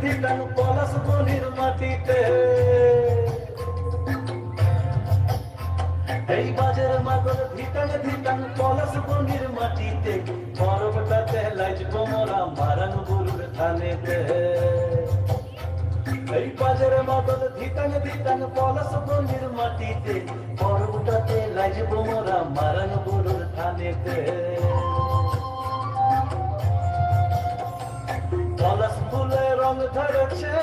ধিটাং পলাশ বনির মাটিতে এই বাজের মাগল ধিটাং ধিটাং পলাশ বনির মাটিতে পরবটাতে লাইজবো মোরা মারান গুরুর থানেতে এই বাজের মাগল ধিটাং ধিটাং পলাশ বনির মাটিতে পরবটাতে লাইজবো মোরা মারান গুরুর থানেতে পলাশ ফুলে রং ধরেছে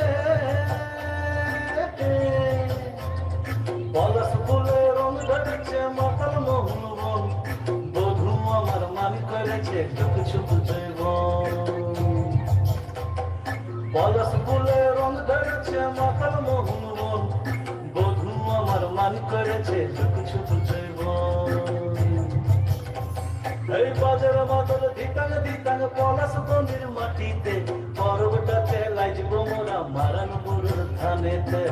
পলাশ ফুলে রং ধরেছে মাতাল মোহন বন বধূ আমার মান করেছে চুপ চুপ জৈবন পলাশ ফুলে রং ধরেছে মাতাল মোহন বন বধূ আমার মান করেছে চুপ চুপ জৈবন এই বাজার মাদল ধিটাং ধিটাং পলাশ বনির মাটিতে পরবটাতে লাইজবো মোরা মারান গুরুর থানেতে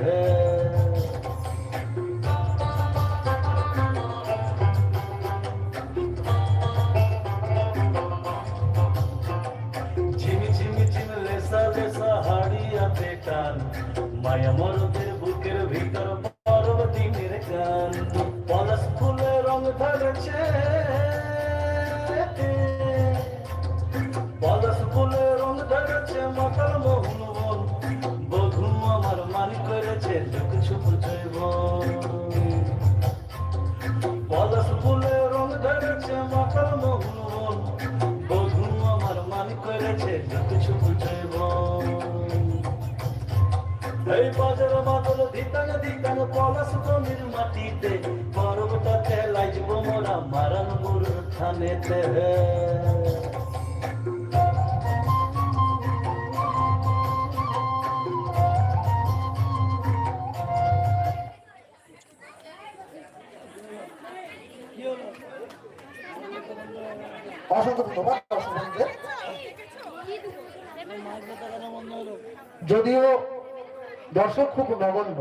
ঝিমি ঝিমি ঝিমি লেসা লেসা হাড়িয়াতে টান মায়া মরদের বুকের ভিতর পরব দিনের গান পলাশ ফুলে রং ধরেছে পলাশ ফুলে রং ধরেছে মাতাল মোহন বন বধূ আমার মান করেছে চুপ চুপ জৈবন পলাশ ফুলে রং ধরেছে মাতাল মোহন বন বধূ আমার মান করেছে চুপ চুপ জৈবন এই বাজার মাদল ধিটাং ধিটাং পলাশ বনির মাটিতে পরবটাতে লাইজবো মোরা মারান গুরুর থানেতে অসংখ্য ধন্যবাদ। যদিও দর্শক খুব নগণ্য।